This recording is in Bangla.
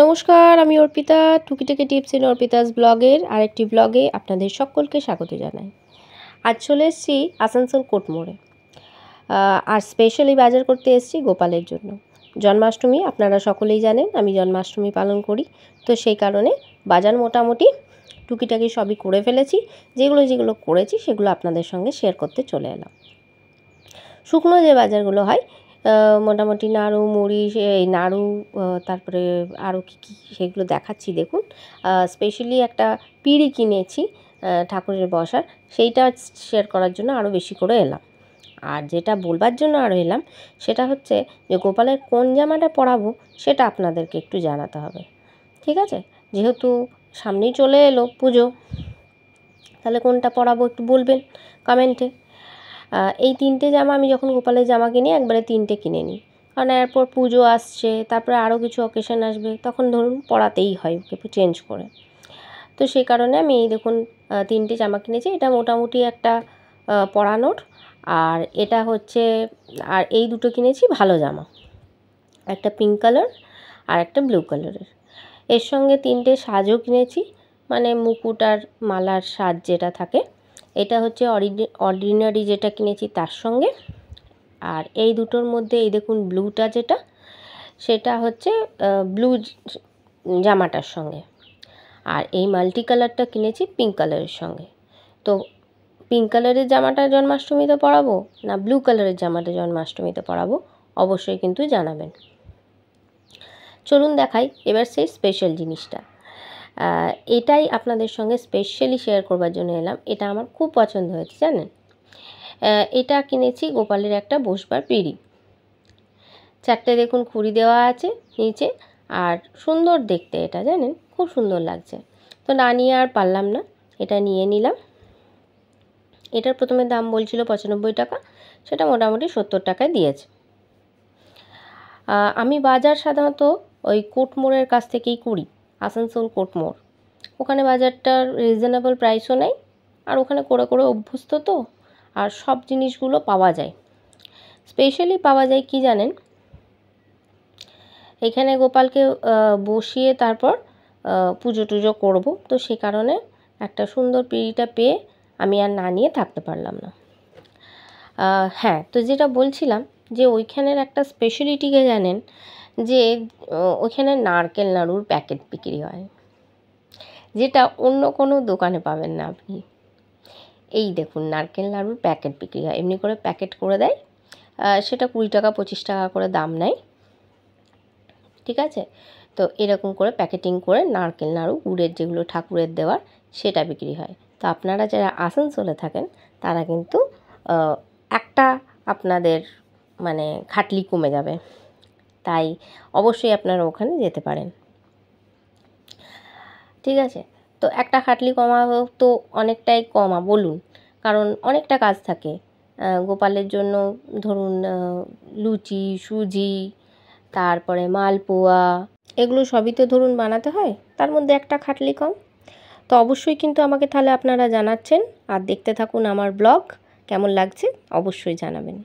নমস্কার, আমি অর্পিতা। টুকিটাকি টিপস ইন অর্পিতাস ব্লগের আরেকটি ব্লগে আপনাদের সকলকে স্বাগত জানাই। আজ চলে এসেছি আসানসোল কোর্ট মোড়ে। আর স্পেশালি বাজার করতে এসেছি গোপালের জন্য। জন্মাষ্টমী আপনারা সকলেই জানেন, আমি জন্মাষ্টমী পালন করি। তো সেই কারণে বাজার মোটামুটি টুকিটাকি সবই করে ফেলেছি। যেগুলো করেছি সেগুলো আপনাদের সঙ্গে শেয়ার করতে চলে এলাম। শুকনো যে বাজারগুলো হয়, মোটামুটি নাড়ু, মুড়ি, এই নাড়ু, তারপরে আরও কী সেগুলো দেখাচ্ছি দেখুন। স্পেশালি একটা পিঁড়ি কিনেছি ঠাকুরের বসার, সেইটা শেয়ার করার জন্য আরও বেশি করে এলাম। আর যেটা বলবার জন্য আরও এলাম সেটা হচ্ছে যে গোপালের কোন জামাটা পরাবো সেটা আপনাদেরকে একটু জানাতে হবে, ঠিক আছে? যেহেতু সামনেই চলে এলো পুজো, তাহলে কোনটা পরাবো একটু বলবেন কমেন্টে। এই 3টে জামা আমি যখন গোপালের জামা কিনি একবারে 3টে কিনে নিই, কারণ এরপর পুজো আসছে, তারপরে আরও কিছু অকেশন আসবে, তখন ধরুন পরাতেই হয় ওকে চেঞ্জ করে। তো সেই কারণে আমি এই দেখুন 3টে জামা কিনেছি। এটা মোটামুটি একটা পরানোর, আর এটা হচ্ছে, আর এই দুটো কিনেছি ভালো জামা, একটা পিঙ্ক কালার আর একটা ব্লু কালারের। এর সঙ্গে 3টে সাজও কিনেছি, মানে মুকুট আর মালার সাজ যেটা থাকে। এটা হচ্ছে অর্ডিনারি যেটা কিনেছি তার সঙ্গে, আর এই দুটোর মধ্যে এই দেখুন ব্লুটা যেটা, সেটা হচ্ছে ব্লু জামাটার সঙ্গে। আর এই মাল্টি কালারটা কিনেছি পিঙ্ক কালারের সঙ্গে। তো পিঙ্ক কালারের জামাটা জন্মাষ্টমীতে পরাবো না ব্লু কালারের জামাটা জন্মাষ্টমীতে পরাবো অবশ্যই কিন্তু জানাবেন। চলুন দেখাই এবার সেই স্পেশাল জিনিসটা। এটাই আপনাদের সঙ্গে স্পেশালি শেয়ার করবার জন্য এলাম। এটা আমার খুব পছন্দ হয়েছে জানেন। এটা কিনেছি গোপালের একটা বসবার পিঁড়ি। 4টে দেখুন খুঁড়ি দেওয়া আছে নিচে, আর সুন্দর দেখতে এটা জানেন, খুব সুন্দর লাগছে। তো না নিয়ে আর পারলাম না, এটা নিয়ে নিলাম। এটার প্রথমে দাম বলছিল 95 টাকা, সেটা মোটামুটি 70 টাকায় দিয়েছে। আমি বাজার সাধারণত ওই কোর্ট মোড়ের কাছ থেকেই করি, আসানসোল কোর্ট মোড়। ওখানে বাজারটার রিজনেবল প্রাইসও নেই, আর ওখানে করে অভ্যস্ত তো, আর সব জিনিসগুলো পাওয়া যায়। স্পেশালি পাওয়া যায় কি জানেন, এখানে গোপালকে বসিয়ে তারপর পুজো টুজো করবো, তো সে কারণে একটা সুন্দর পিঁড়িটা পেয়ে আমি আর না নিয়ে থাকতে পারলাম না। হ্যাঁ, তো যেটা বলছিলাম যে ওইখানের একটা স্পেশালিটিকে জানেন, যে ওইখানে নারকেল নাড়ুর প্যাকেট বিক্রি হয়, যেটা অন্য কোনো দোকানে পাবেন না আপনি। এই দেখুন নারকেল নাড়ুর প্যাকেট বিক্রি হয়, এমনি করে প্যাকেট করে দেয়, সেটা 20 টাকা 25 টাকা করে দাম নেয়, ঠিক আছে? তো এরকম করে প্যাকেটিং করে নারকেল নাড়ু, গুড়ের যেগুলো ঠাকুরের দেওয়ার, সেটা বিক্রি হয়। তো আপনারা যারা আসানসোলে থাকেন তারা কিন্তু একটা আপনাদের মানে খাটলি কমে যাবে, তাই অবশ্যই আপনারা ওখানে যেতে পারেন, ঠিক আছে? তো একটা খাটলি কমাবো তো অনেকটাই কমা বলুন, কারণ অনেকটা কাজ থাকে গোপালের জন্য। ধরুন লুচি, সুজি, তারপরে মালপোয়া, এগুলো সবই তো ধরুন বানাতে হয়, তার মধ্যে একটা খাটলি কম। তো অবশ্যই কিন্তু আমাকে তাহলে আপনারা জানাচ্ছেন, আর দেখতে থাকুন আমার ব্লগ। কেমন লাগছে অবশ্যই জানাবেন।